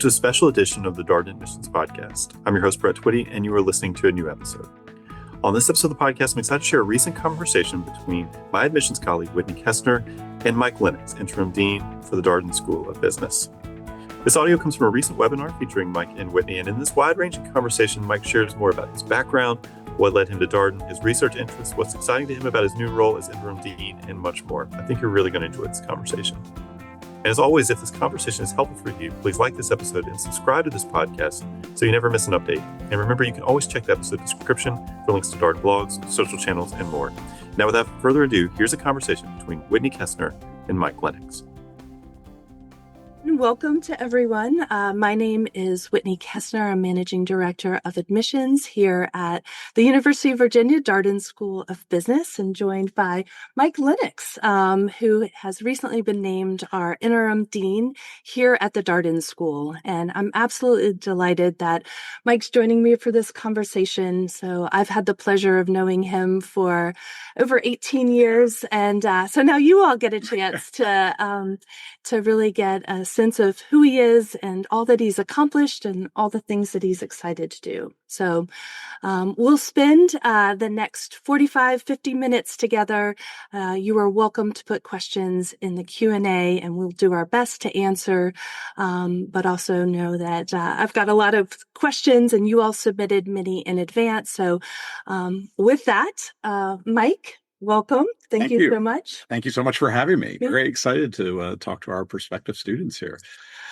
to a special edition of the Darden Admissions Podcast. I'm your host, Brett Twitty, and you are listening to a new episode. On this episode of the podcast, I'm excited to share a recent conversation between my admissions colleague, Whitney Kestner, and Mike Lenox, Interim Dean for the Darden School of Business. This audio comes from a recent webinar featuring Mike and Whitney, and in this wide-ranging conversation, Mike shares more about his background, what led him to Darden, his research interests, what's exciting to him about his new role as Interim Dean, and much more. I think you're really going to enjoy this conversation. And as always, if this conversation is helpful for you, please like this episode and subscribe to this podcast so you never miss an update. And remember, you can always check the episode description for links to Darden blogs, social channels, and more. Now, without further ado, here's a conversation between Whitney Kestner and Mike Lenox. Welcome to everyone. My name is Whitney Kestner. I'm Managing Director of Admissions here at the University of Virginia Darden School of Business, and joined by Mike Lenox, who has recently been named our Interim Dean here at the Darden School. And I'm absolutely delighted that Mike's joining me for this conversation. So I've had the pleasure of knowing him for over 18 years. And so now you all get a chance to really get a sense of who he is and all that he's accomplished and all the things that he's excited to do. So we'll spend the next 50 minutes together. You are welcome to put questions in the Q&A, and we'll do our best to answer, but also know that I've got a lot of questions and you all submitted many in advance. So with that, Mike, welcome. Thank you so much. Thank you so much for having me. Yeah. Very excited to talk to our prospective students here.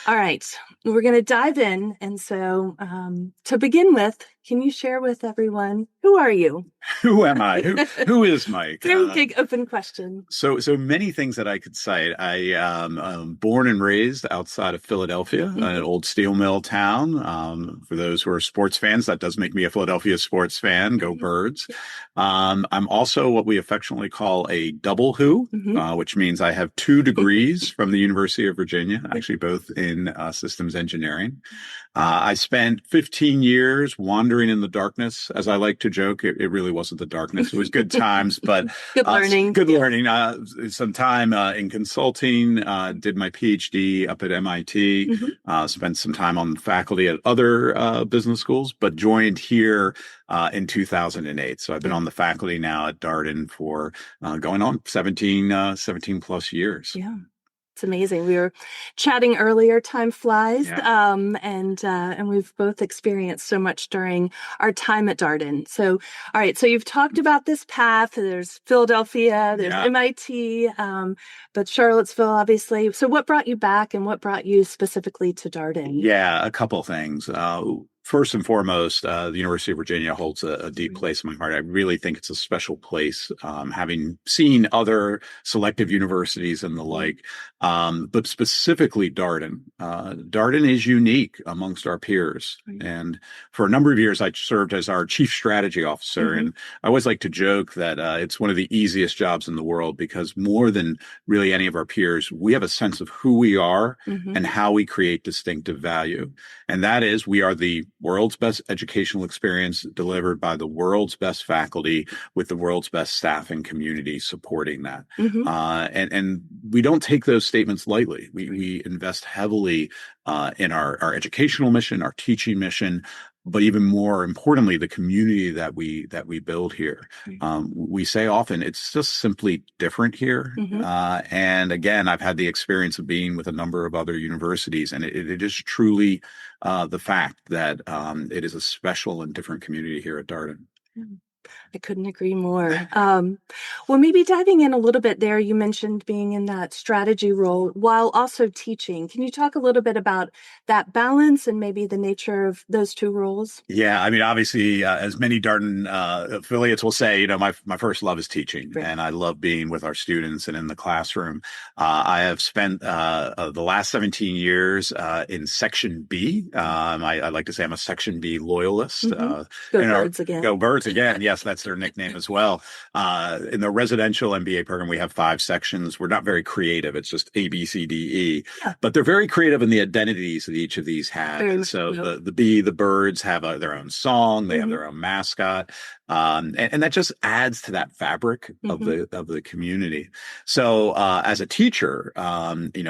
All right. We're going to dive in. And so to begin with, can you share with everyone, who are you? Who am I? Who is Mike? Very big open question. So many things that I could cite. I am born and raised outside of Philadelphia, an old steel mill town. For those who are sports fans, that does make me a Philadelphia sports fan. Go Birds. I'm also what we affectionately call a double who, which means I have 2 degrees from the University of Virginia, actually both in systems engineering. I spent 15 years wandering in the darkness. As I like to joke, it really wasn't the darkness. It was good times, but good learning. Good learning. Some time in consulting, did my PhD up at MIT, spent some time on faculty at other business schools, but joined here in 2008. So I've been on the faculty now at Darden for going on 17 plus years. Yeah. It's amazing. We were chatting earlier, time flies, and we've both experienced so much during our time at Darden. So, all right, so you've talked about this path. There's Philadelphia, there's MIT, but Charlottesville, obviously. So what brought you back, and what brought you specifically to Darden? Yeah, a couple things. First and foremost, the University of Virginia holds a deep place in my heart. I really think it's a special place, having seen other selective universities and the like, but specifically Darden. Darden is unique amongst our peers. And for a number of years, I served as our chief strategy officer. And I always like to joke that it's one of the easiest jobs in the world, because more than really any of our peers, we have a sense of who we are and how we create distinctive value. And that is, we are the world's best educational experience delivered by the world's best faculty with the world's best staff and community supporting that. And we don't take those statements lightly. We invest heavily in our educational mission, our teaching mission, but even more importantly, the community that we build here. We say often it's just simply different here. And again, I've had the experience of being with a number of other universities, and it is truly the fact that it is a special and different community here at Darden. I couldn't agree more. Well, maybe diving in a little bit there, you mentioned being in that strategy role while also teaching. Can you talk a little bit about that balance and maybe the nature of those 2 roles? Yeah, I mean, obviously, as many Darden affiliates will say, my first love is teaching, and I love being with our students and in the classroom. I have spent the last 17 years in Section B. I like to say I'm a Section B loyalist. Go Birds again. Go Birds again. Yes, that's their nickname as well. In the residential MBA program, we have 5 sections. We're not very creative. It's just A, B, C, D, E. But they're very creative in the identities that each of these have. So the B, the Birds have their own song. They have their own mascot. And that just adds to that fabric of Mm-hmm. the community. So as a teacher,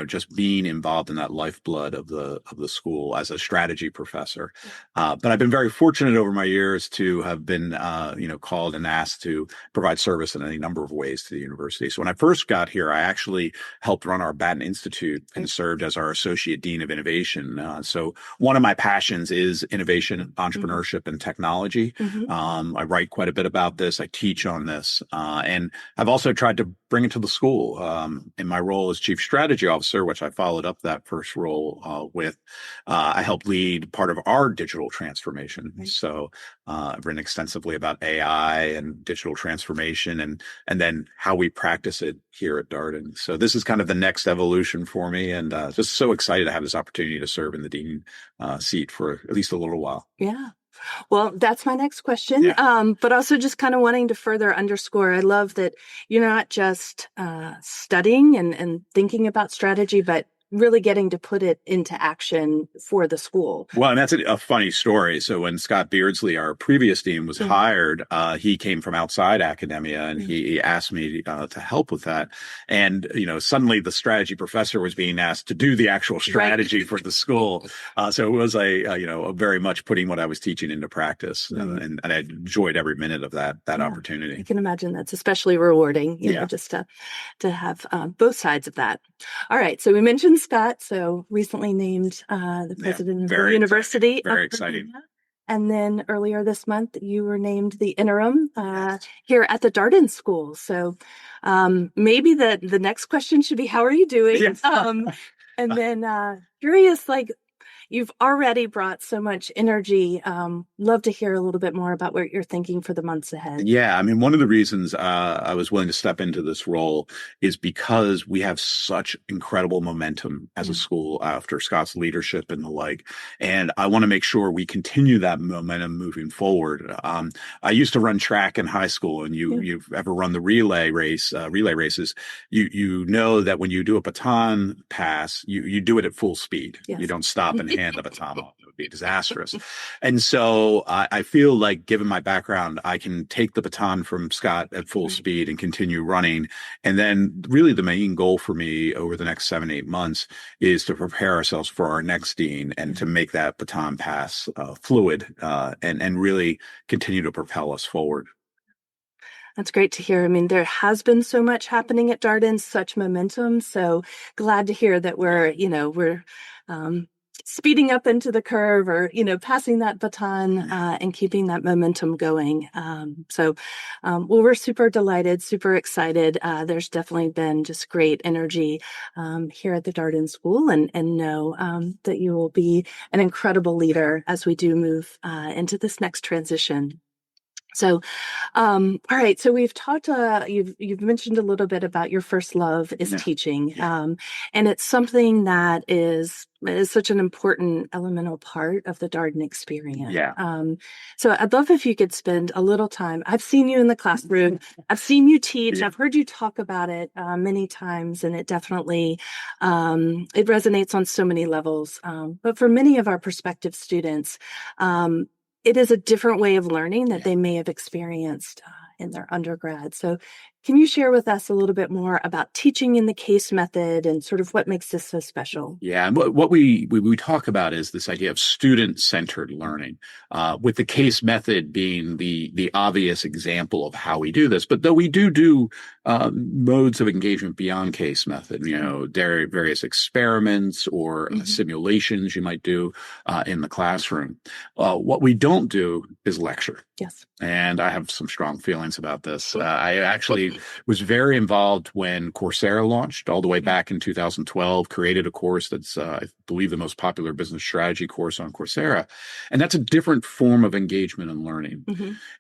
just being involved in that lifeblood of the school as a strategy professor. But I've been very fortunate over my years to have been called and asked to provide service in any number of ways to the university. So when I first got here, I actually helped run our Batten Institute and served as our associate dean of innovation. So one of my passions is innovation, entrepreneurship, and technology. Mm-hmm. I write quite a bit about this. I teach on this, and I've also tried to bring it to the school. In my role as chief strategy officer, which I followed up that first role with, I helped lead part of our digital transformation. Right. So I've written extensively about AI and digital transformation, and then how we practice it here at Darden. So this is kind of the next evolution for me, and just so excited to have this opportunity to serve in the dean seat for at least a little while. Yeah. Well, that's my next question. Yeah. But also just kind of wanting to further underscore, I love that you're not just studying and thinking about strategy, but really getting to put it into action for the school. Well, and that's a funny story. So when Scott Beardsley, our previous dean, was hired, he came from outside academia, and he asked me to help with that. And, suddenly the strategy professor was being asked to do the actual strategy for the school. So it was a very much putting what I was teaching into practice. And I enjoyed every minute of that opportunity. I can imagine that's especially rewarding, just to have both sides of that. All right. So we mentioned Scott, so recently named the president of the University. Very exciting. And then earlier this month, you were named the interim here at the Darden School. So maybe the next question should be, how are you doing? Yes. And then curious, you've already brought so much energy. Love to hear a little bit more about what you're thinking for the months ahead. Yeah, I mean, one of the reasons I was willing to step into this role is because we have such incredible momentum as a school after Scott's leadership and the like. And I want to make sure we continue that momentum moving forward. I used to run track in high school, and you've ever run the relay races, you know that when you do a baton pass, you do it at full speed. Yes. You don't stop and hand the baton off. It would be disastrous. And so I feel like, given my background, I can take the baton from Scott at full speed and continue running. And then really the main goal for me over the next 7-8 months is to prepare ourselves for our next dean and to make that baton pass fluid and really continue to propel us forward. That's great to hear. I mean, there has been so much happening at Darden, such momentum. So glad to hear that we're speeding up into the curve, or, passing that baton and keeping that momentum going. Well, we're super delighted, super excited. There's definitely been just great energy here at the Darden School, and know that you will be an incredible leader as we do move into this next transition. So, all right. So we've talked, you've mentioned a little bit about your first love is teaching. And it's something that is such an important elemental part of the Darden experience. So I'd love if you could spend a little time. I've seen you in the classroom. I've seen you teach. I've heard you talk about it many times, and it definitely, it resonates on so many levels. But for many of our prospective students, it is a different way of learning that they may have experienced in their undergrad. So can you share with us a little bit more about teaching in the case method and sort of what makes this so special? Yeah, and what we talk about is this idea of student-centered learning, with the case method being the obvious example of how we do this. But though we do modes of engagement beyond case method, various experiments or simulations you might do in the classroom. What we don't do is lecture. Yes. And I have some strong feelings about this. I actually was very involved when Coursera launched all the way back in 2012, created a course that's, I believe, the most popular business strategy course on Coursera. And that's a different form of engagement and learning.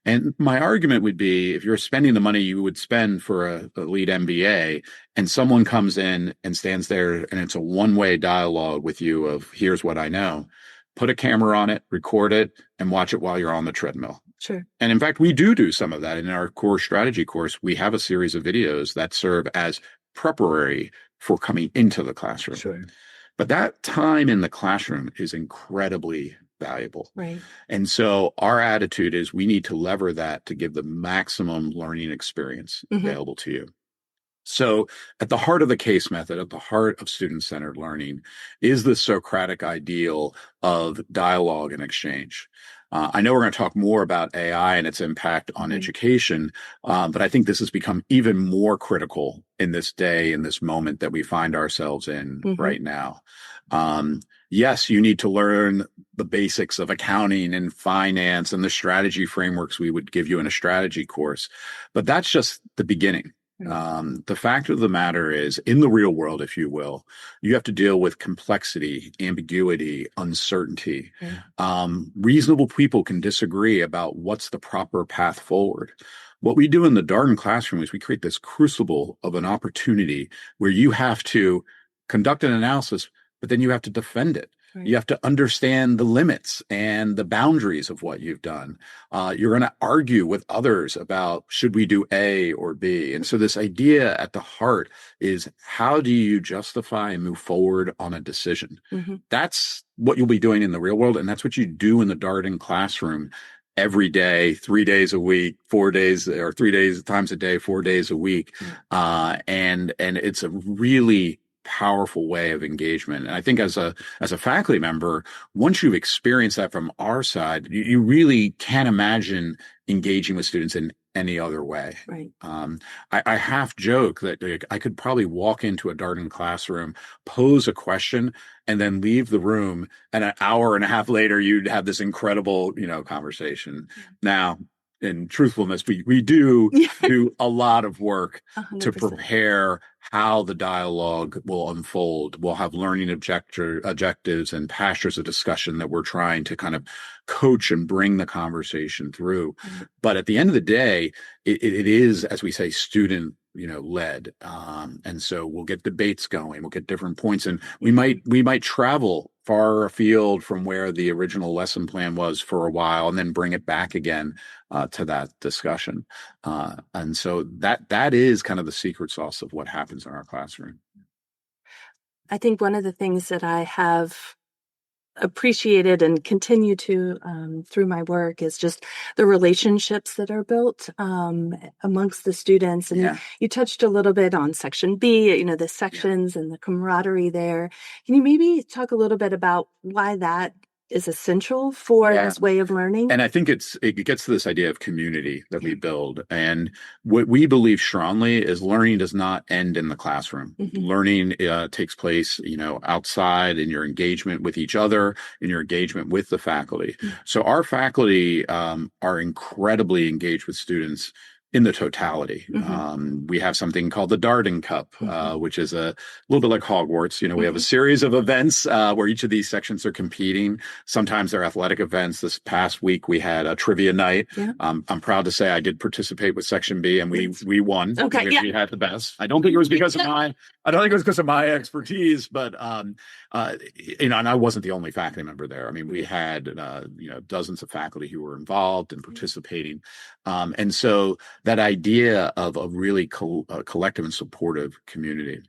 And my argument would be, if you're spending the money you would spend for a lead MBA, and someone comes in and stands there and it's a one-way dialogue with you of, here's what I know, put a camera on it, record it, and watch it while you're on the treadmill. Sure. And in fact, we do some of that in our core strategy course. We have a series of videos that serve as preparatory for coming into the classroom. Sure. But that time in the classroom is incredibly valuable. Right. And so our attitude is we need to lever that to give the maximum learning experience available to you. So at the heart of the case method, at the heart of student-centered learning, is the Socratic ideal of dialogue and exchange. I know we're going to talk more about AI and its impact on education, but I think this has become even more critical in this day, in this moment that we find ourselves in right now. Yes, you need to learn the basics of accounting and finance and the strategy frameworks we would give you in a strategy course, but that's just the beginning. The fact of the matter is, in the real world, if you will, you have to deal with complexity, ambiguity, uncertainty. Reasonable people can disagree about what's the proper path forward. What we do in the Darden classroom is we create this crucible of an opportunity where you have to conduct an analysis, but then you have to defend it. You have to understand the limits and the boundaries of what you've done. You're going to argue with others about should we do A or B. And so this idea at the heart is how do you justify and move forward on a decision? That's what you'll be doing in the real world. And that's what you do in the Darden classroom every day, 3 days a week, 4 days, or 3 days times a day, 4 days a week. And it's a really powerful way of engagement. And I think as a faculty member, once you've experienced that from our side, you really can't imagine engaging with students in any other way. I half joke that I could probably walk into a Darden classroom, pose a question, and then leave the room, and an hour and a half later, you'd have this incredible, conversation. Now, in truthfulness, we do a lot of work 100%. to prepare how the dialogue will unfold. We'll have learning objectives and pastures of discussion that we're trying to kind of coach and bring the conversation through. But at the end of the day, it is, as we say, student led. And so we'll get debates going, we'll get different points, and we might travel far afield from where the original lesson plan was for a while and then bring it back again to that discussion. And so that is kind of the secret sauce of what happens in our classroom. I think one of the things that I have appreciated and continue to through my work is just the relationships that are built amongst the students. And you touched a little bit on Section B, the sections and the camaraderie there. Can you maybe talk a little bit about why that is essential for this way of learning? And I think it gets to this idea of community that we build. And what we believe strongly is learning does not end in the classroom. Learning takes place, outside in your engagement with each other, in your engagement with the faculty. So our faculty are incredibly engaged with students in the totality. We have something called the Darden Cup, which is a little bit like Hogwarts. We have a series of events where each of these sections are competing. Sometimes they're athletic events. This past week, we had a trivia night. I'm proud to say I did participate with Section B, and we won. We had the best. I don't think it was because of my expertise, but and I wasn't the only faculty member there. I mean, we had dozens of faculty who were involved and participating, and so that idea of a really collective and supportive community.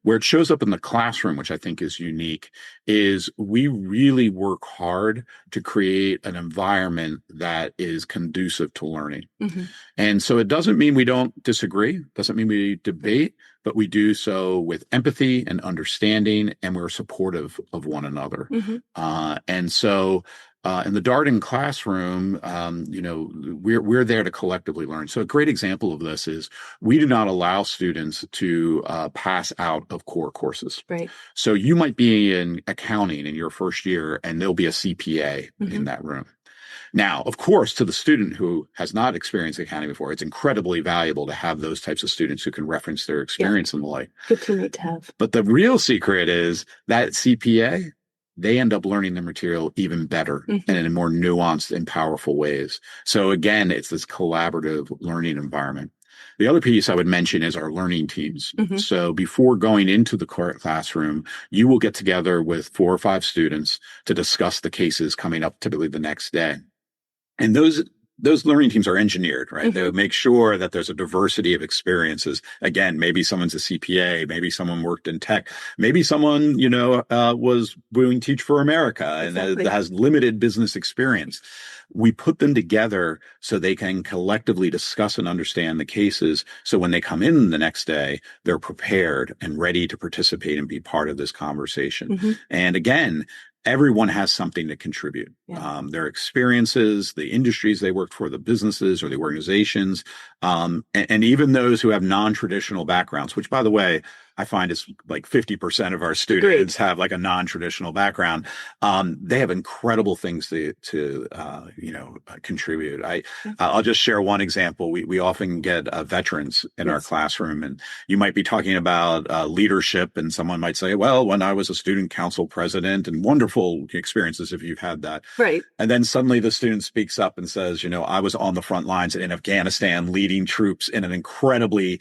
Where it shows up in the classroom, which I think is unique, is we really work hard to create an environment that is conducive to learning. And so it doesn't mean we don't disagree, doesn't mean we debate, but we do so with empathy and understanding, and we're supportive of one another. And so in the Darden classroom, we're there to collectively learn. So a great example of this is we do not allow students to pass out of core courses. So you might be in accounting in your first year, and there'll be a CPA in that room. Now, of course, to the student who has not experienced accounting before, it's incredibly valuable to have those types of students who can reference their experience and the like. Good teammate to have. But the real secret is that CPA, they end up learning the material even better and in more nuanced and powerful ways. So again, it's this collaborative learning environment. The other piece I would mention is our learning teams. So before going into the classroom, you will get together with 4 or 5 students to discuss the cases coming up typically the next day. And those those learning teams are engineered, right? Mm-hmm. They make sure that there's a diversity of experiences. Again, maybe someone's a CPA, maybe someone worked in tech, maybe someone, was doing Teach for America Exactly. and has limited business experience. We put them together so they can collectively discuss and understand the cases. So when they come in the next day, they're prepared and ready to participate and be part of this conversation. Mm-hmm. And again, everyone has something to contribute. Yeah. Their experiences, the industries they worked for, the businesses or the organizations, and even those who have non-traditional backgrounds, which, by the way, I find is like 50% of our students have like a non-traditional background. They have incredible things to contribute. I'll just share one example. We often get veterans in our classroom, and you might be talking about leadership, and someone might say, well, when I was a student council president, and wonderful experiences if you've had that. Right. And then suddenly the student speaks up and says, I was on the front lines in Afghanistan leading troops in an incredibly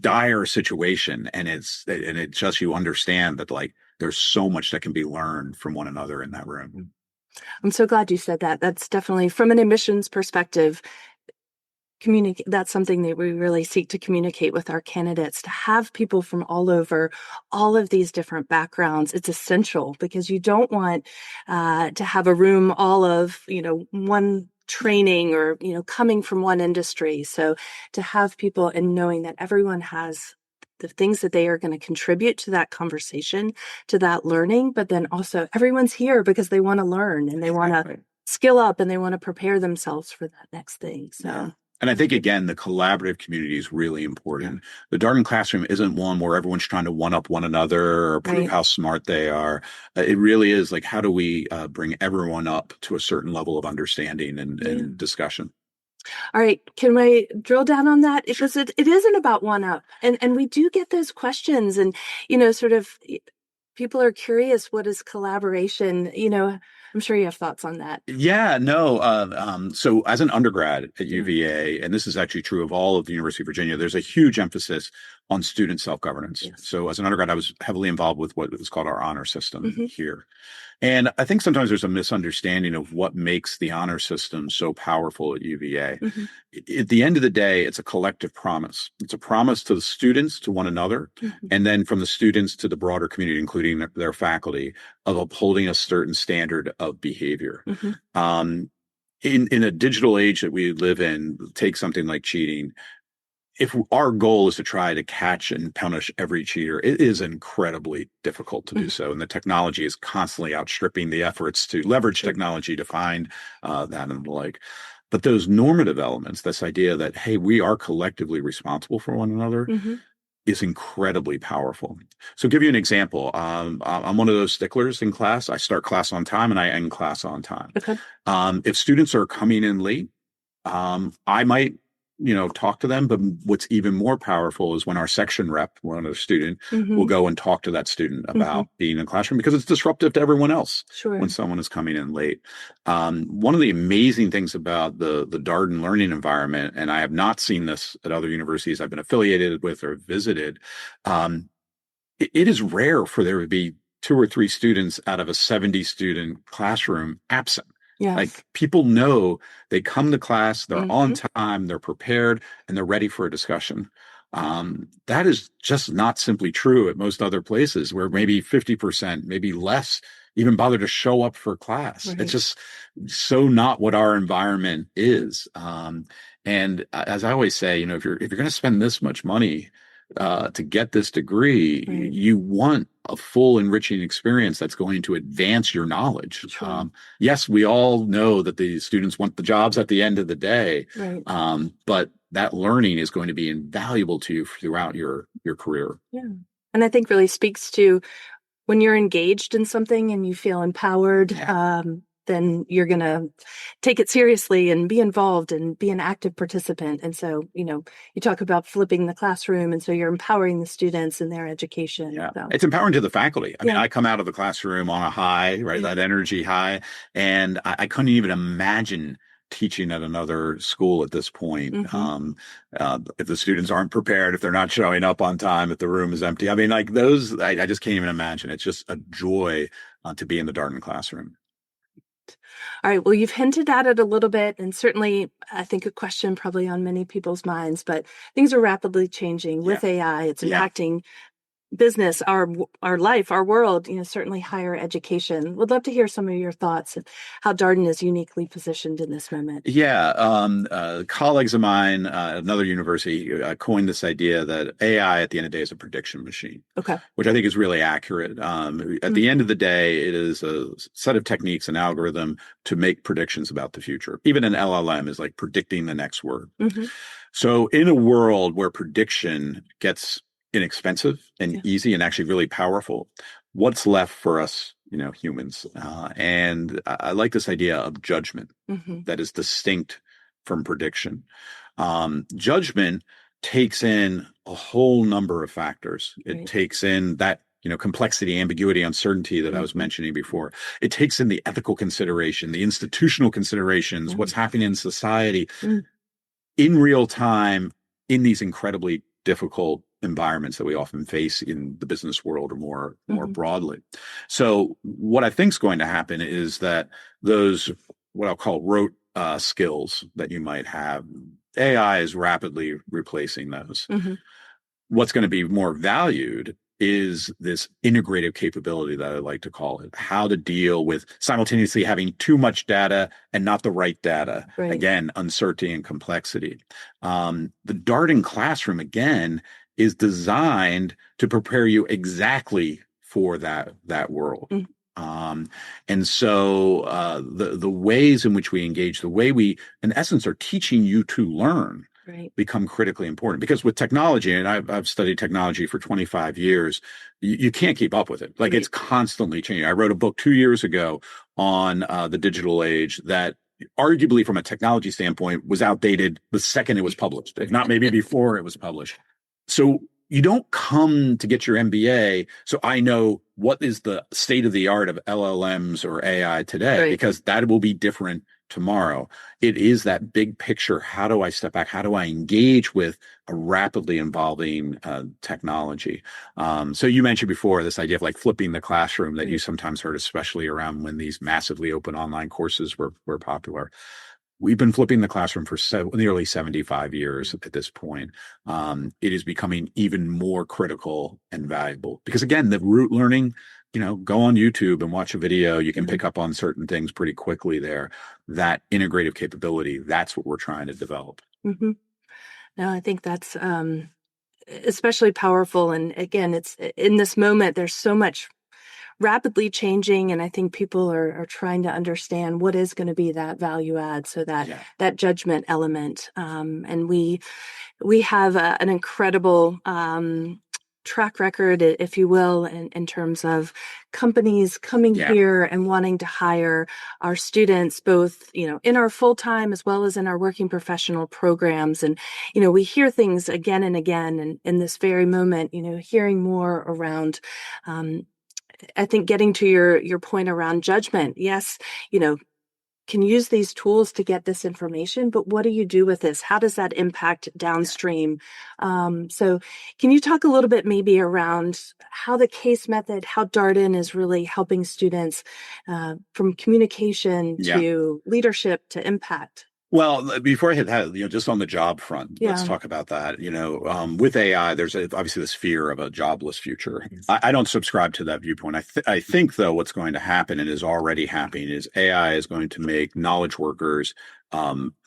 dire situation. And it just, you understand that like there's so much that can be learned from one another in that room. I'm so glad you said that. That's definitely, from an admissions perspective, that's something that we really seek to communicate with our candidates, to have people from all over, all of these different backgrounds. It's essential because you don't want to have a room all of, one training or, coming from one industry. So to have people and knowing that everyone has the things that they are going to contribute to that conversation, to that learning, but then also everyone's here because they want to learn and they want to skill up and they want to prepare themselves for that next thing. So. Yeah. And I think, again, the collaborative community is really important. Yeah. The Darden classroom isn't one where everyone's trying to one-up one another or prove how smart they are. It really is like, how do we bring everyone up to a certain level of understanding and discussion? All right. Can we drill down on that? Because it isn't about one-up. And we do get those questions and, sort of people are curious, what is collaboration? I'm sure you have thoughts on that. Yeah, no. So as an undergrad at UVA, and this is actually true of all of the University of Virginia, there's a huge emphasis on student self-governance. Yes. So as an undergrad, I was heavily involved with what is called our honor system here. And I think sometimes there's a misunderstanding of what makes the honor system so powerful at UVA. At the end of the day, it's a collective promise. It's a promise to the students, to one another, and then from the students to the broader community, including their faculty, of upholding a certain standard of behavior. In a digital age that we live in, take something like cheating. If our goal is to try to catch and punish every cheater, it is incredibly difficult to do so. And the technology is constantly outstripping the efforts to leverage technology to find that and the like. But those normative elements, this idea that, hey, we are collectively responsible for one another, is incredibly powerful. So I'll give you an example. I'm one of those sticklers in class. I start class on time and I end class on time. Okay. If students are coming in late, I might talk to them. But what's even more powerful is when our section rep, one of the student, will go and talk to that student about being in the classroom, because it's disruptive to everyone else when someone is coming in late. One of the amazing things about the Darden learning environment, and I have not seen this at other universities I've been affiliated with or visited, it is rare for there to be 2 or 3 students out of a 70 student classroom absent. Yes. Like, people know they come to class, they're on time, they're prepared, and they're ready for a discussion. That is just not simply true at most other places, where maybe 50%, maybe less, even bother to show up for class. It's just so not what our environment is. And as I always say, if you're going to spend this much money to get this degree, you want a full enriching experience that's going to advance your knowledge. Yes, we all know that the students want the jobs at the end of the day, but that learning is going to be invaluable to you throughout your career. Yeah. And I think really speaks to when you're engaged in something and you feel empowered, then you're going to take it seriously and be involved and be an active participant. And so, you talk about flipping the classroom, and so you're empowering the students in their education. Yeah. So. It's empowering to the faculty. I mean, I come out of the classroom on a high, that energy high, and I couldn't even imagine teaching at another school at this point. If the students aren't prepared, if they're not showing up on time, if the room is empty. I mean, like those, I just can't even imagine. It's just a joy to be in the Darden classroom. All right. Well, you've hinted at it a little bit, and certainly I think a question probably on many people's minds, but things are rapidly changing with AI. It's impacting business, our life, our world, certainly higher education. Would love to hear some of your thoughts and how Darden is uniquely positioned in this moment. Colleagues of mine at another university coined this idea that AI at the end of the day is a prediction machine. Okay. Which I think is really accurate. At the end of the day, it is a set of techniques and algorithm to make predictions about the future. Even an LLM is like predicting the next word. Mm-hmm. So in a world where prediction gets inexpensive and easy and actually really powerful, what's left for us, humans? And I like this idea of judgment that is distinct from prediction. Judgment takes in a whole number of factors. It takes in that, complexity, ambiguity, uncertainty that I was mentioning before. It takes in the ethical consideration, the institutional considerations, what's happening in society in real time in these incredibly difficult environments that we often face in the business world or more broadly. So what I think is going to happen is that those, what I'll call rote skills that you might have, AI is rapidly replacing those. What's going to be more valued is this integrative capability that I like to call it, how to deal with simultaneously having too much data and not the right data. Right. Again, uncertainty and complexity. The Darden classroom, again, is designed to prepare you exactly for that world. And so the ways in which we engage, the way we, in essence, are teaching you to learn become critically important. Because with technology, and I've studied technology for 25 years, you can't keep up with it. Like it's constantly changing. I wrote a book 2 years ago on the digital age that arguably from a technology standpoint was outdated the second it was published, if not maybe before it was published. So you don't come to get your MBA. So I know what is the state of the art of LLMs or AI today, because that will be different tomorrow. It is that big picture. How do I step back? How do I engage with a rapidly evolving technology? So you mentioned before this idea of like flipping the classroom that you sometimes heard, especially around when these massively open online courses were popular. We've been flipping the classroom for nearly 75 years at this point. It is becoming even more critical and valuable because, again, the rote learning, go on YouTube and watch a video. You can pick up on certain things pretty quickly there. That integrative capability, that's what we're trying to develop. No, I think that's especially powerful. And again, it's in this moment, there's so much rapidly changing, and I think people are trying to understand what is going to be that value add, so that judgment element. And we have an incredible track record, if you will, in terms of companies coming here and wanting to hire our students, both in our full-time as well as in our working professional programs. And we hear things again and again, and in this very moment, hearing more around. I think getting to your point around judgment, yes, can use these tools to get this information, but what do you do with this? How does that impact downstream? So can you talk a little bit maybe around how the case method, how Darden is really helping students from communication to leadership to impact? Well, before I hit that, just on the job front, let's talk about that. With AI, there's obviously this fear of a jobless future. I don't subscribe to that viewpoint. I think, though, what's going to happen and is already happening is AI is going to make knowledge workers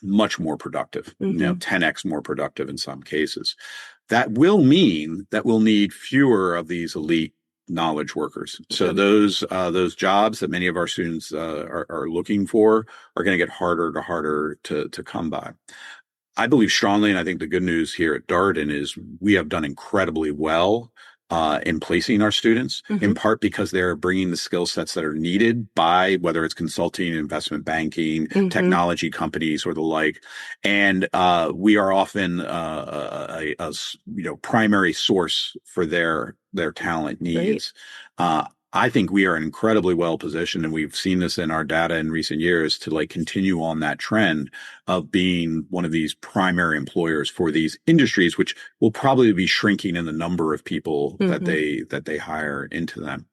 much more productive, 10x more productive in some cases. That will mean that we'll need fewer of these elite knowledge workers. So those jobs that many of our students are looking for are going to get harder to come by. I believe strongly, and I think the good news here at Darden is we have done incredibly well in placing our students, in part because they're bringing the skill sets that are needed by whether it's consulting, investment banking, technology companies, or the like. And we are often a primary source for their talent needs. I think we are incredibly well positioned, and we've seen this in our data in recent years, to continue on that trend of being one of these primary employers for these industries, which will probably be shrinking in the number of people that they hire into them.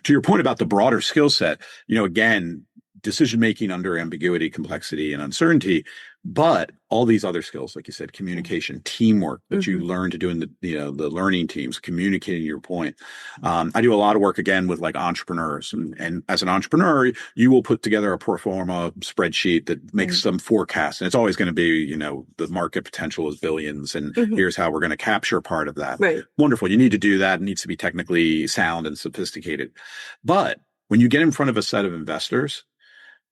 To your point about the broader skill set, again, decision-making under ambiguity, complexity, and uncertainty, but all these other skills, like you said, communication, teamwork that you learn to do in the learning teams, communicating your point. I do a lot of work again with like entrepreneurs, and as an entrepreneur, you will put together a pro forma spreadsheet that makes some forecasts, and it's always going to be, the market potential is billions, and here's how we're going to capture part of that. Right. Wonderful. You need to do that. It needs to be technically sound and sophisticated. But when you get in front of a set of investors,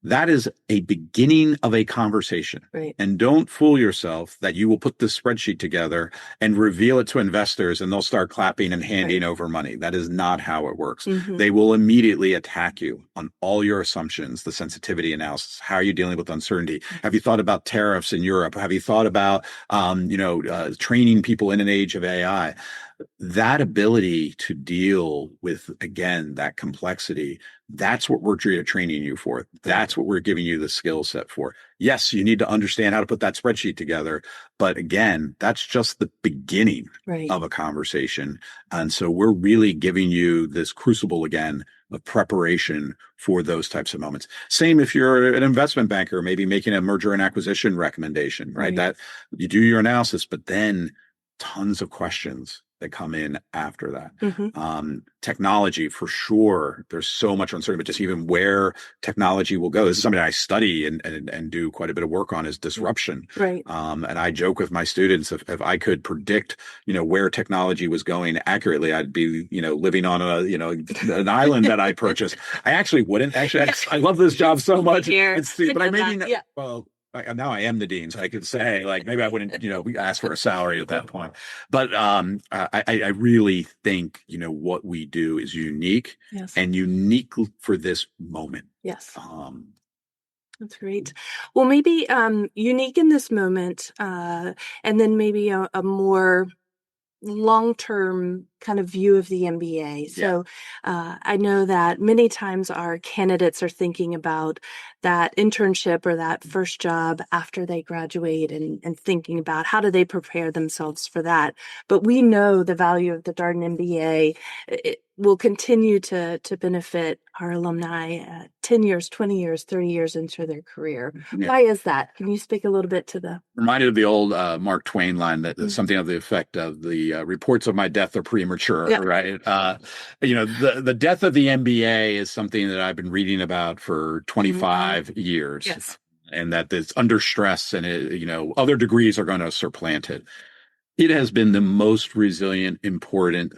that is a beginning of a conversation. Right. And don't fool yourself that you will put this spreadsheet together and reveal it to investors and they'll start clapping and handing over money. That is not how it works. They will immediately attack you on all your assumptions, the sensitivity analysis. How are you dealing with uncertainty? Have you thought about tariffs in Europe? Have you thought about, training people in an age of AI? That ability to deal with, again, that complexity, that's what we're training you for. That's what we're giving you the skill set for. Yes, you need to understand how to put that spreadsheet together. But again, that's just the beginning of a conversation. And so we're really giving you this crucible again of preparation for those types of moments. Same if you're an investment banker, maybe making a merger and acquisition recommendation, right? That you do your analysis, but then tons of questions that come in after that. Technology, for sure, there's so much uncertainty, but just even where technology will go. This is something I study and do quite a bit of work on, is disruption. Right. And I joke with my students, if I could predict, where technology was going accurately, I'd be, living on an island that I purchased. I actually wouldn't. Actually, I love this job so much. But I maybe, well, now I am the dean, so I could say, like, maybe I wouldn't, ask for a salary at that point. But I really think, what we do is unique and unique for this moment. Yes. That's great. Well, maybe unique in this moment, and then maybe a more long-term kind of view of the MBA. So I know that many times our candidates are thinking about that internship or that first job after they graduate and thinking about how do they prepare themselves for that. But we know the value of the Darden MBA. It will continue to benefit our alumni 10 years, 20 years, 30 years into their career. Why is that? Can you speak a little bit to the... Reminded of the old Mark Twain line that something of the effect of the reports of my death are premature, right? The death of the MBA is something that I've been reading about for 25 years. Yes. And that it's under stress and other degrees are going to supplant it. It has been the most resilient, important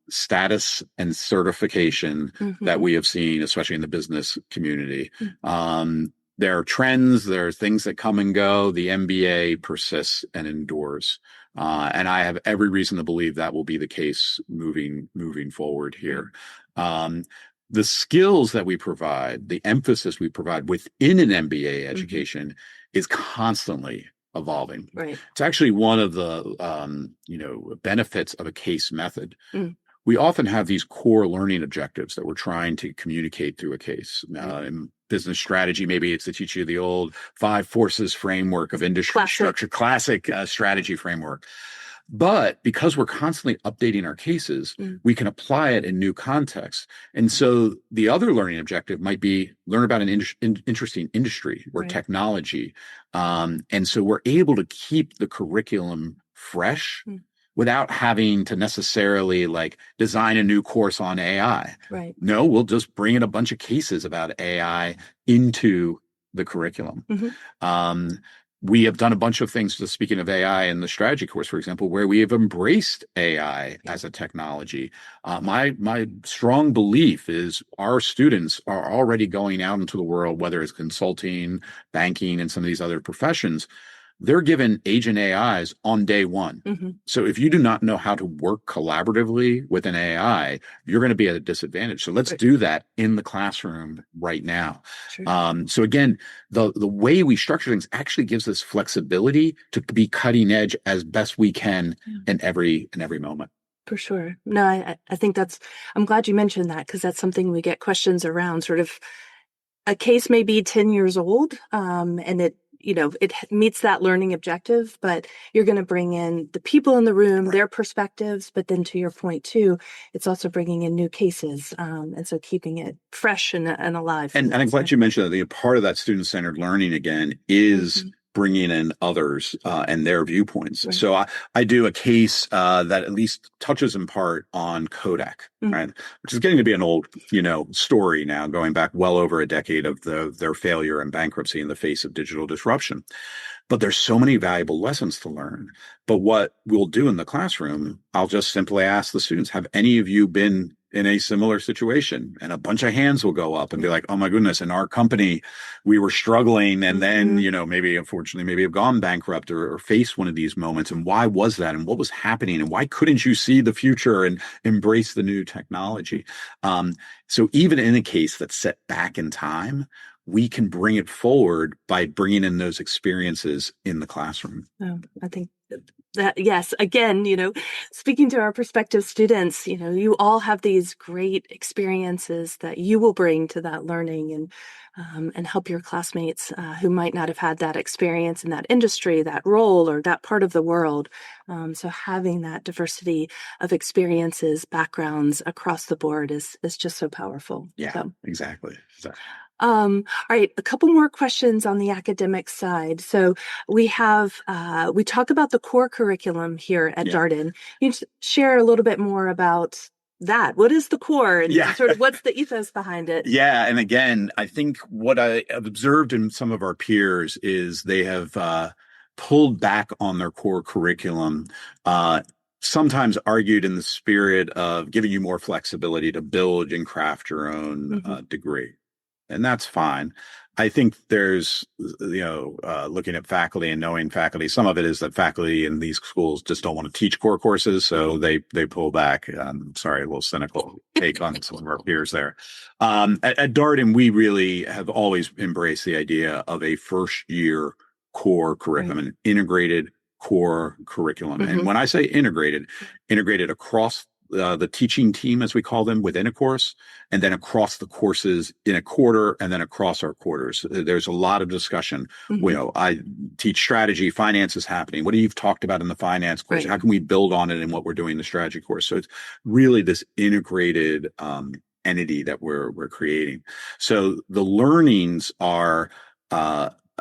status and certification that we have seen, especially in the business community. There are trends, there are things that come and go. The MBA persists and endures. And I have every reason to believe that will be the case moving forward here. The skills that we provide, the emphasis we provide within an MBA education is constantly evolving. Right. It's actually one of the benefits of a case method. We often have these core learning objectives that we're trying to communicate through a case. In business strategy, maybe it's to teach you the old 5 forces framework of industry structure, classic strategy framework. But because we're constantly updating our cases, we can apply it in new contexts. And so the other learning objective might be learn about an interesting industry or technology. And so we're able to keep the curriculum fresh without having to necessarily design a new course on AI. Right. No, we'll just bring in a bunch of cases about AI into the curriculum. We have done a bunch of things, just speaking of AI in the strategy course, for example, where we have embraced AI as a technology. My strong belief is our students are already going out into the world, whether it's consulting, banking, and some of these other professions. They're given agent AIs on day one. So if you do not know how to work collaboratively with an AI, you're going to be at a disadvantage. So let's do that in the classroom right now. Sure. So again, the way we structure things actually gives us flexibility to be cutting edge as best we can in every moment. For sure. No, I think I'm glad you mentioned that, because that's something we get questions around. Sort of a case may be 10 years old, and it meets that learning objective, but you're going to bring in the people in the room, their perspectives, but then to your point too, it's also bringing in new cases. And so keeping it fresh and alive. And I'm glad you mentioned that part of that student-centered learning again is bringing in others and their viewpoints. Right. So I do a case that at least touches in part on Kodak, right? Which is getting to be an old, story now, going back well over a decade of their failure and bankruptcy in the face of digital disruption. But there's so many valuable lessons to learn. But what we'll do in the classroom, I'll just simply ask the students, have any of you been in a similar situation? And a bunch of hands will go up and be like, oh my goodness, in our company, we were struggling. And then, maybe unfortunately, maybe have gone bankrupt or faced one of these moments. And why was that? And what was happening? And why couldn't you see the future and embrace the new technology? So even in a case that's set back in time, we can bring it forward by bringing in those experiences in the classroom. Oh, I think that, yes, again, speaking to our prospective students, you all have these great experiences that you will bring to that learning and help your classmates who might not have had that experience in that industry, that role, or that part of the world. So having that diversity of experiences, backgrounds across the board is just so powerful. Yeah, so. Exactly. All right, a couple more questions on the academic side. So we talk about the core curriculum here at Darden. Can you share a little bit more about that? What is the core and sort of what's the ethos behind it? Yeah. And again, I think what I have observed in some of our peers is they have pulled back on their core curriculum, sometimes argued in the spirit of giving you more flexibility to build and craft your own degree. And that's fine. I think there's, looking at faculty and knowing faculty, some of it is that faculty in these schools just don't want to teach core courses. So they pull back. Sorry, a little cynical take on some of our peers there. At Darden, we really have always embraced the idea of a first year core curriculum, an integrated core curriculum. And when I say integrated across the teaching team, as we call them, within a course, and then across the courses in a quarter, and then across our quarters. There's a lot of discussion. I teach strategy, finance is happening. What you've talked about in the finance course? How can we build on it in what we're doing in the strategy course? So it's really this integrated entity that we're creating. So the learnings are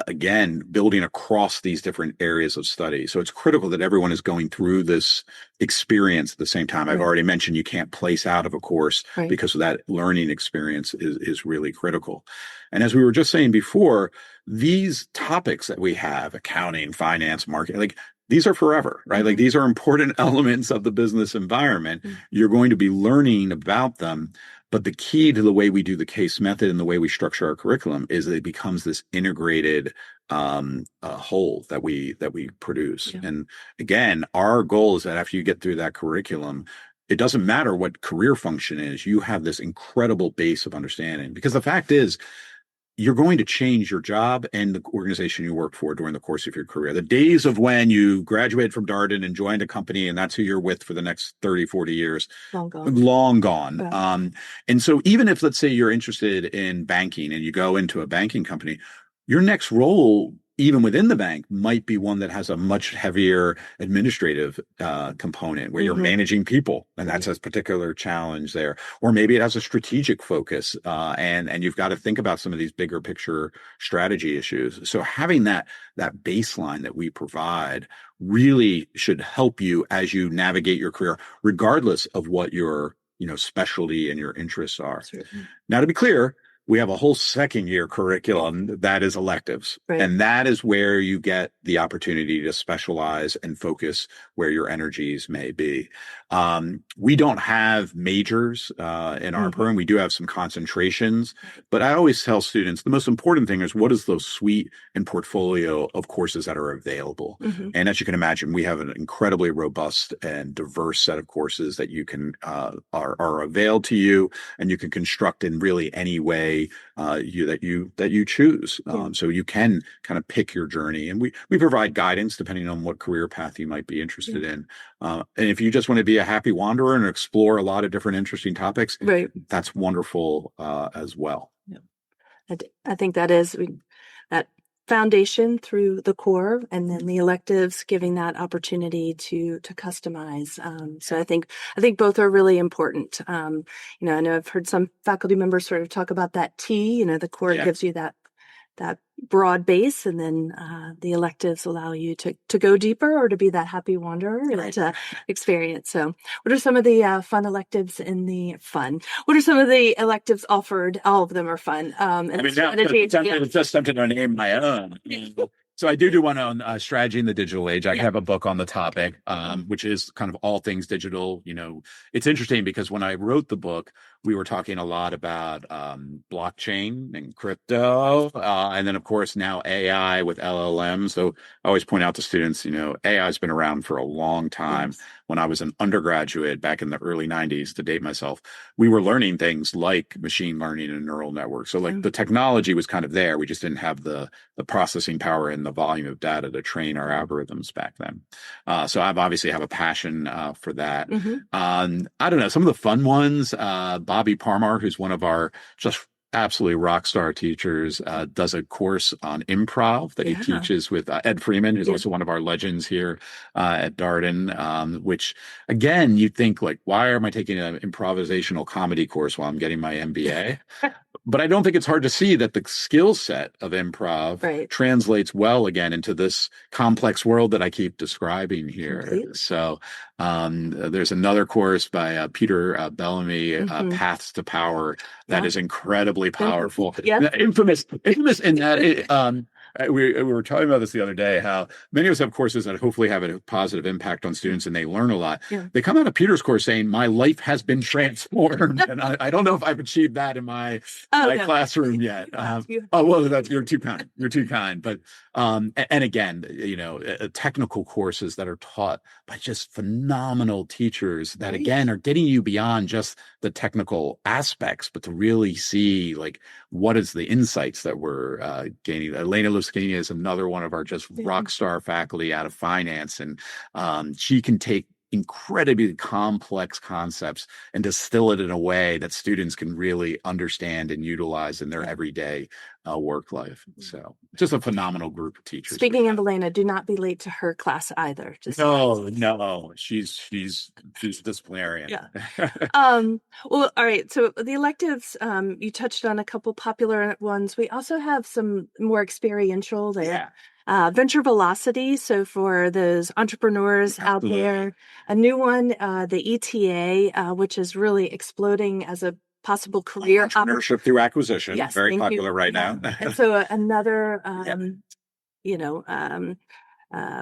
again, building across these different areas of study. So it's critical that everyone is going through this experience at the same time. I've already mentioned you can't place out of a course because of that learning experience is really critical. And as we were just saying before, these topics that we have, accounting, finance, marketing, these are forever, right? These are important elements of the business environment. You're going to be learning about them. But the key to the way we do the case method and the way we structure our curriculum is that it becomes this integrated whole that we produce. And again, our goal is that after you get through that curriculum, it doesn't matter what career function is, you have this incredible base of understanding. Because the fact is, you're going to change your job and the organization you work for during the course of your career. The days of when you graduated from Darden and joined a company and that's who you're with for the next 30, 40 years, long gone. Yeah. And so even if, let's say, you're interested in banking and you go into a banking company, your next role, even within the bank, might be one that has a much heavier administrative component where you're managing people, and that's a particular challenge there. Or maybe it has a strategic focus, and you've got to think about some of these bigger picture strategy issues. So having that baseline that we provide really should help you as you navigate your career, regardless of what your specialty and your interests are. Certainly. Now, to be clear, we have a whole second year curriculum that is electives. And that is where you get the opportunity to specialize and focus where your energies may be. We don't have majors in our program. We do have some concentrations, but I always tell students the most important thing is what is the suite and portfolio of courses that are available. And as you can imagine, we have an incredibly robust and diverse set of courses that you can are availed to you, and you can construct in really any way that you choose. So you can kind of pick your journey, and we provide guidance depending on what career path you might be interested in. And if you just want to be a happy wanderer and explore a lot of different interesting topics, that's wonderful as well. I think that is that foundation through the core, and then the electives giving that opportunity to customize. So I think both are really important. I know I've heard some faculty members sort of talk about that T. The core gives you that broad base, and then the electives allow you to go deeper or to be that happy wanderer and to experience. So what are some of the what are some of the electives offered? All of them are fun. It's just something to name my own. So I do one on strategy in the digital age. I have a book on the topic, which is kind of all things digital. It's interesting because when I wrote the book, we were talking a lot about blockchain and crypto. And then, of course, now AI with LLM. So I always point out to students, AI has been around for a long time. Yes. When I was an undergraduate back in the early 90s, to date myself, we were learning things like machine learning and neural networks. So the technology was kind of there. We just didn't have the processing power and the volume of data to train our algorithms back then. So I obviously have a passion for that. I don't know, some of the fun ones, Bobby Parmar, who's one of our just absolutely rock star teachers, does a course on improv that he teaches with Ed Freeman, who's also one of our legends here at Darden, which again, you think like, why am I taking an improvisational comedy course while I'm getting my MBA? But I don't think it's hard to see that the skill set of improv translates well again into this complex world that I keep describing here. Completely. So there's another course by Peter Bellamy, Paths to Power, that is incredibly powerful. Infamous in that we were talking about this the other day, how many of us have courses that hopefully have a positive impact on students and they learn a lot. They come out of Peter's course saying, my life has been transformed. And I don't know if I've achieved that in my classroom yet. You're too kind. You're too kind. But, and again, technical courses that are taught by just phenomenal teachers that, again, are getting you beyond just the technical aspects, but to really see like what is the insights that we're gaining. Elena Luscania is another one of our just rock star faculty out of finance, and she can take incredibly complex concepts and distill it in a way that students can really understand and utilize in their everyday work life. So just a phenomenal group of teachers. Speaking of Elena, do not be late to her class either. No, she's disciplinarian. Well, all right. So the electives, you touched on a couple popular ones. We also have some more experiential there. Venture Velocity. So for those entrepreneurs out there, a new one, the ETA, which is really exploding as a possible career entrepreneurship through acquisition. Yes, very popular right now. And so another,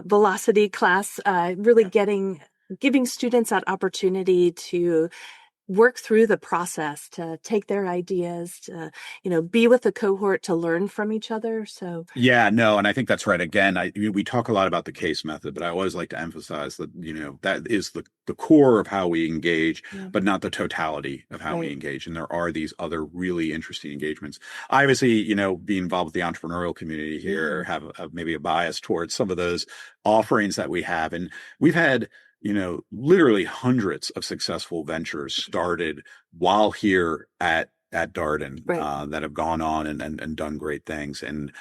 velocity class, really giving students that opportunity to work through the process, to take their ideas, to, be with the cohort, to learn from each other. So and I think that's right. Again, we talk a lot about the case method, but I always like to emphasize that, that is the core of how we engage, but not the totality of how we engage. And there are these other really interesting engagements. I obviously, be involved with the entrepreneurial community here, have maybe a bias towards some of those offerings that we have. And we've had literally hundreds of successful ventures started while here at Darden that have gone on and done great things. And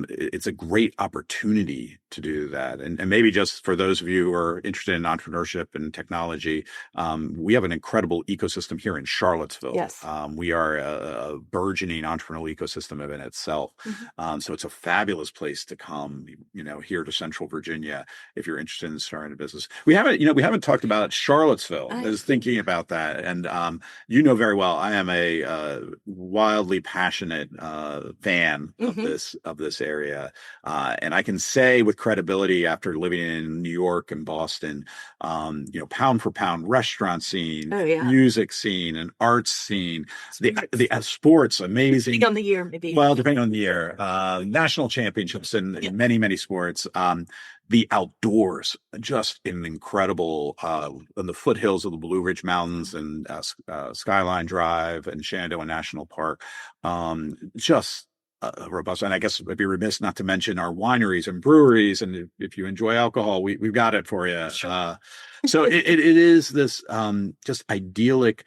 it's a great opportunity to do that. And maybe just for those of you who are interested in entrepreneurship and technology, we have an incredible ecosystem here in Charlottesville. Yes. We are a burgeoning entrepreneurial ecosystem in itself. So it's a fabulous place to come, here to Central Virginia, if you're interested in starting a business. We haven't talked about Charlottesville. I was thinking about that. And very well, I am a wildly passionate fan of this area, and I can say with credibility, after living in New York and Boston, pound for pound restaurant scene, music scene, and arts scene, the sports amazing. Depending on the year, maybe. Well, depending on the year, national championships in many sports. The outdoors, just an incredible, on the foothills of the Blue Ridge Mountains and Skyline Drive and Shenandoah National Park, just robust. And I guess I'd be remiss not to mention our wineries and breweries. And if you enjoy alcohol, we've got it for you. So it is this just idyllic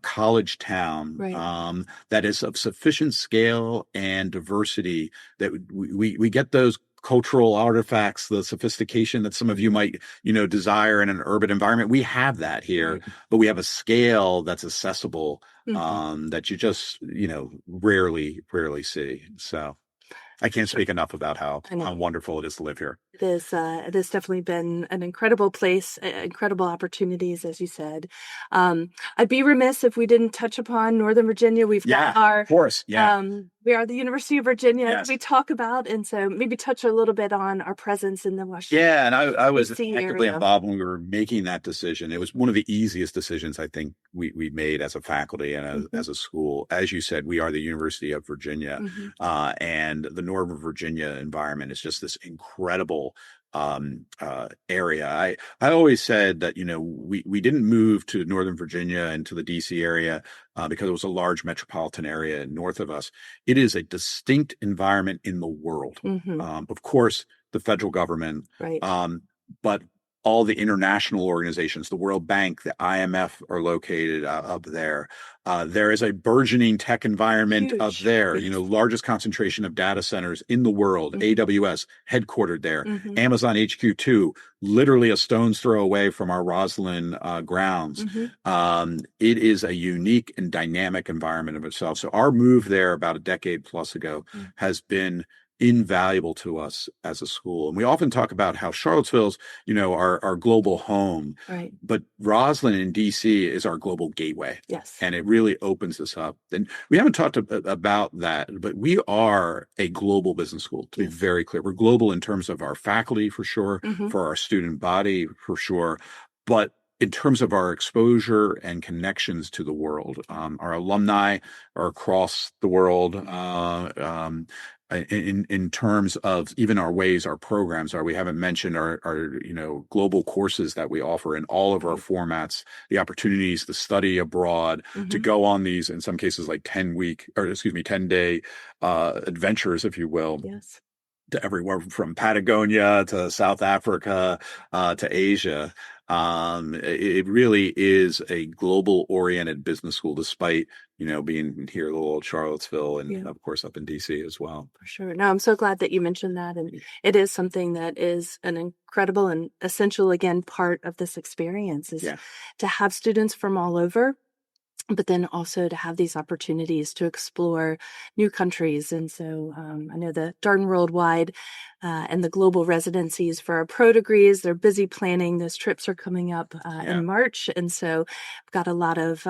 college town Right. that is of sufficient scale and diversity that we get those cultural artifacts, the sophistication that some of you might, desire in an urban environment. We have that here, Right. but we have a scale that's accessible Mhm. that you just, rarely see. So I can't Sure. speak enough about how I know. wonderful it is to live here. It has definitely been an incredible place, incredible opportunities, as you said. I'd be remiss if we didn't touch upon Northern Virginia. We've got Yeah, of course. Yeah. we are the University of Virginia, as Yes. we talk about, and so maybe touch a little bit on our presence in the Washington, Yeah, and I was D.C. actively area. involved when we were making that decision. It was one of the easiest decisions I think we made as a faculty and Mhm. as a school. As you said, we are the University of Virginia, Mhm. and the Northern Virginia environment is just this incredible area. I always said that we didn't move to Northern Virginia and to the DC area because it was a large metropolitan area north of us. It is a distinct environment in the world. Mhm. Of course, the federal government, Right. but all the international organizations, the World Bank, the IMF are located up there. There is a burgeoning tech environment up Huge. there, Yes. largest concentration of data centers in the world, Mhm. AWS headquartered there, Mhm. Amazon HQ2, literally a stone's throw away from our Roslyn grounds. Mhm. It is a unique and dynamic environment of itself. So our move there about a decade plus ago Mm. has been invaluable to us as a school. And we often talk about how Charlottesville's, our global home, Right. but Roslyn in DC is our global gateway. Yes. And it really opens us up. And we haven't talked about that, but we are a global business school, to be Yes. very clear. We're global in terms of our faculty, for sure, Mhm. for our student body, for sure. But in terms of our exposure and connections to the world, our alumni are across the world. In terms of even our ways our programs are, we haven't mentioned our global courses that we offer in all of our Right. formats, the opportunities to study abroad, to Mhm. go on these, in some cases, like 10-day adventures, if you will, Yes. to everywhere from Patagonia to South Africa to Asia. It really is a global oriented business school, despite, being here in little old Charlottesville and Yeah. of course up in DC as well. For sure. No, I'm so glad that you mentioned that. And it is something that is an incredible and essential, again, part of this experience is Yeah. to have students from all over, but then also to have these opportunities to explore new countries. And so I know the Darden Worldwide and the global residencies for our pro degrees, they're busy planning. Those trips are coming up Yeah. in March. And so I've got a lot of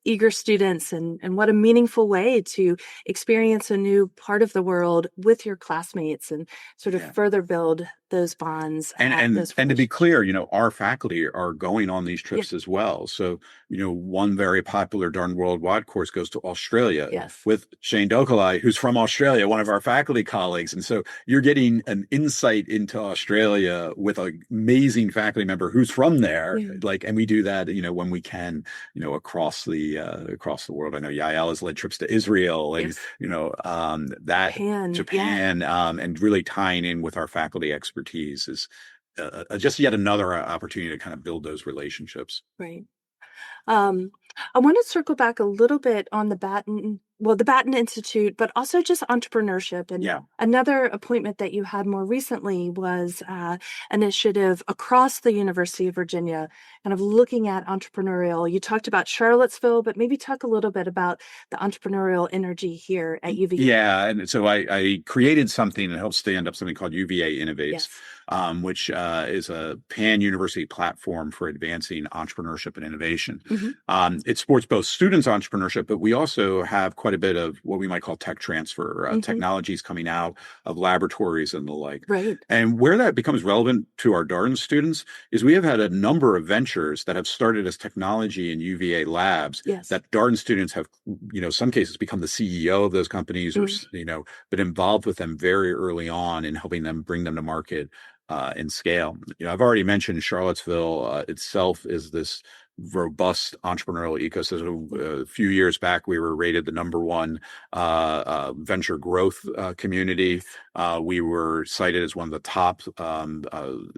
eager students and what a meaningful way to experience a new part of the world with your classmates and sort of Yeah. further build those bonds. And to be clear, our faculty are going on these Yeah. trips as well. So, one very popular Darn Worldwide course goes to Australia Yes. with Shane Dokalai, who's from Australia, one of our faculty colleagues. And so you're getting an insight into Australia with an amazing faculty member who's from there. Yeah. And we do that, when we can, across the world. I know Yael has led trips to Israel and, Yes. that Japan. Japan, and really tying in with our faculty expertise is just yet another opportunity to kind of build those relationships. Right. I want to circle back a little bit on the Batten Institute, but also just entrepreneurship. And Yeah. another appointment that you had more recently was initiative across the University of Virginia, kind of looking at entrepreneurial. You talked about Charlottesville, but maybe talk a little bit about the entrepreneurial energy here at UVA. Yeah, and so I created something that helps stand up something called UVA Innovates, Yes. which is a pan-university platform for advancing entrepreneurship and innovation. Mhm. It supports both students' entrepreneurship, but we also have quite a bit of what we might call tech transfer, Mhm. technologies coming out of laboratories and the like. Right. And where that becomes relevant to our Darden students is we have had a number of ventures that have started as technology in UVA labs Yes. that Darden students have, some cases become the CEO of those companies or, been involved with them very early on in helping them bring them to market and scale. I've already mentioned Charlottesville itself is this robust entrepreneurial ecosystem. A few years back, we were rated the #1 venture growth community. We were cited as one of the top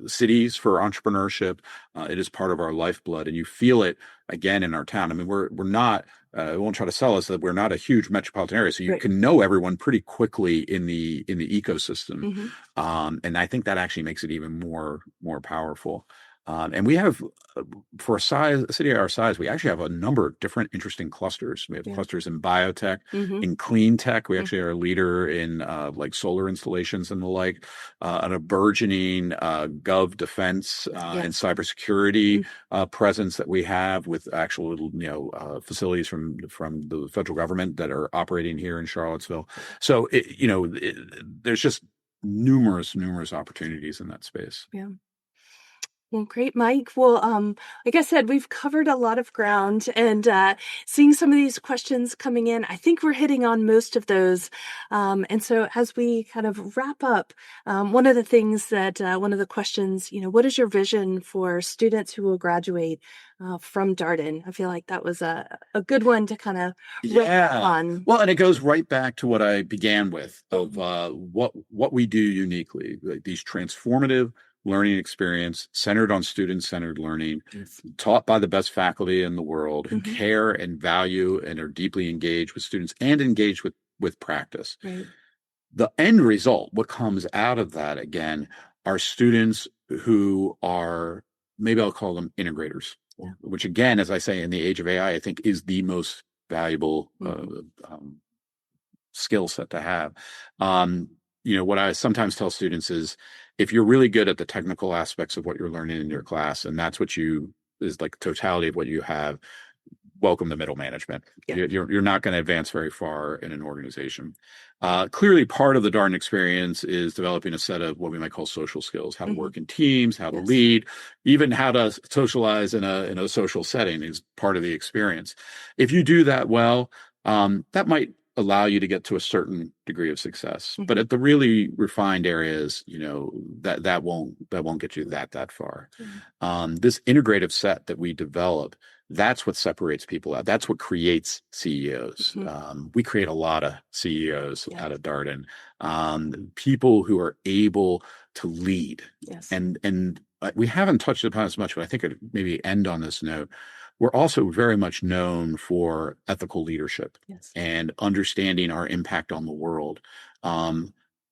cities for entrepreneurship. It is part of our lifeblood, and you feel it again in our town. I mean, we're not. I won't try to sell us that we're not a huge metropolitan area, so you Right. can know everyone pretty quickly in the ecosystem, Mm-hmm. and I think that actually makes it even more powerful. And we have, for a city our size, we actually have a number of different interesting clusters. We have Yeah. clusters in biotech, Mm-hmm. in clean tech. We actually are a leader in like solar installations and the like, and a burgeoning gov defense and cybersecurity presence that we have with actual facilities from the federal government that are operating here in Charlottesville. So there's just numerous opportunities in that space. Yeah. Well, great, Mike. Well, like I said, we've covered a lot of ground, and seeing some of these questions coming in, I think we're hitting on most of those. And so as we kind of wrap up, one of the things that, one of the questions, what is your vision for students who will graduate from Darden? I feel like that was a good one to kind of wrap on. Well, and it goes right back to what I began with of what we do uniquely, like these transformative learning experience centered on student-centered learning, taught by the best faculty in the world who care and value and are deeply engaged with students and engaged with practice. Right. The end result, what comes out of that again, are students who are, maybe I'll call them integrators, which again, as I say, in the age of AI, I think is the most valuable skill set to have. What I sometimes tell students is, if you're really good at the technical aspects of what you're learning in your class, and that's what is like totality of what you have, welcome to middle management. Yeah. You're not going to advance very far in an organization. Clearly, part of the Darden experience is developing a set of what we might call social skills: how to work in teams, how to lead, even how to socialize in a social setting is part of the experience. If you do that well, that might allow you to get to a certain degree of success. But at the really refined areas, that won't get you that far. This integrative set that we develop, that's what separates people out. That's what creates CEOs. We create a lot of CEOs out of Darden, people who are able to lead. And we haven't touched upon as much, but I think I'd maybe end on this note. We're also very much known for ethical leadership and understanding our impact on the world.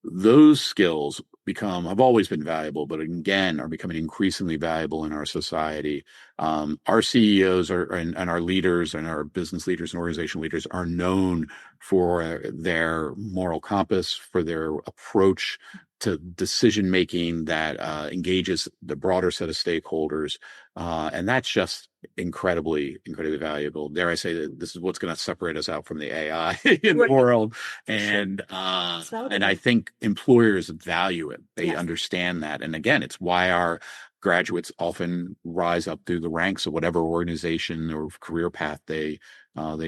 Those skills have always been valuable, but again, are becoming increasingly valuable in our society. Our CEOs and our leaders and our business leaders and organizational leaders are known for their moral compass, for their approach to decision making that engages the broader set of stakeholders, and that's just incredibly valuable. Dare I say that this is what's going to separate us out from the AI in the world, and I think employers value it. They understand that, and again, it's why our graduates often rise up through the ranks of whatever organization or career path they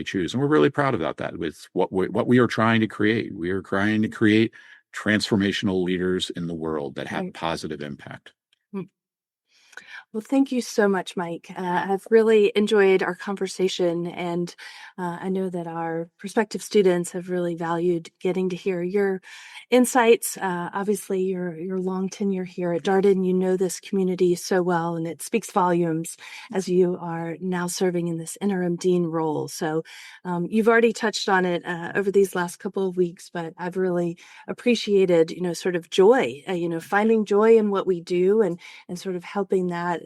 choose, and we're really proud about that. With what we are trying to create, we are trying to create transformational leaders in the world that have positive impact. Well, thank you so much, Mike. I've really enjoyed our conversation, and I know that our prospective students have really valued getting to hear your insights. Obviously, your long tenure here at Darden, you know this community so well, and it speaks volumes as you are now serving in this interim dean role. So you've already touched on it over these last couple of weeks, but I've really appreciated, sort of joy, finding joy in what we do and sort of having that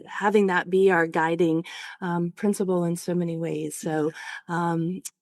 be our guiding principle in so many ways. So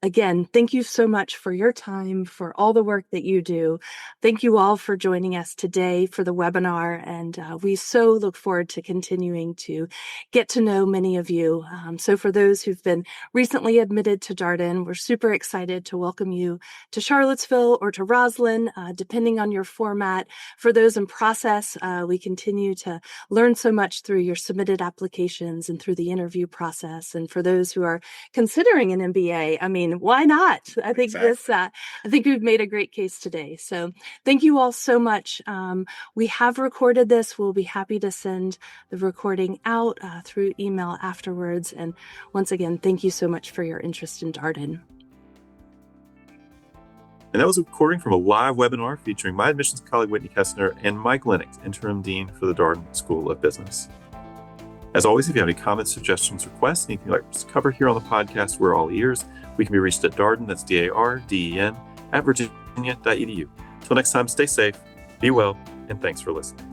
again, thank you so much for your time, for all the work that you do. Thank you all for joining us today for the webinar. And we so look forward to continuing to get to know many of you. So for those who've been recently admitted to Darden, we're super excited to welcome you to Charlottesville or to Roslyn, depending on your format. For those in process, we continue to learn so much through your submission limited applications and through the interview process. And for those who are considering an MBA, I mean, why not? I think I think we've made a great case today. So thank you all so much. We have recorded this. We'll be happy to send the recording out through email afterwards. And once again, thank you so much for your interest in Darden. And that was a recording from a live webinar featuring my admissions colleague, Whitney Kestner, and Mike Lenox, Interim Dean for the Darden School of Business. As always, if you have any comments, suggestions, requests, anything you'd like us to cover here on the podcast, we're all ears. We can be reached at Darden, that's DARDEN, @virginia.edu. Until next time, stay safe, be well, and thanks for listening.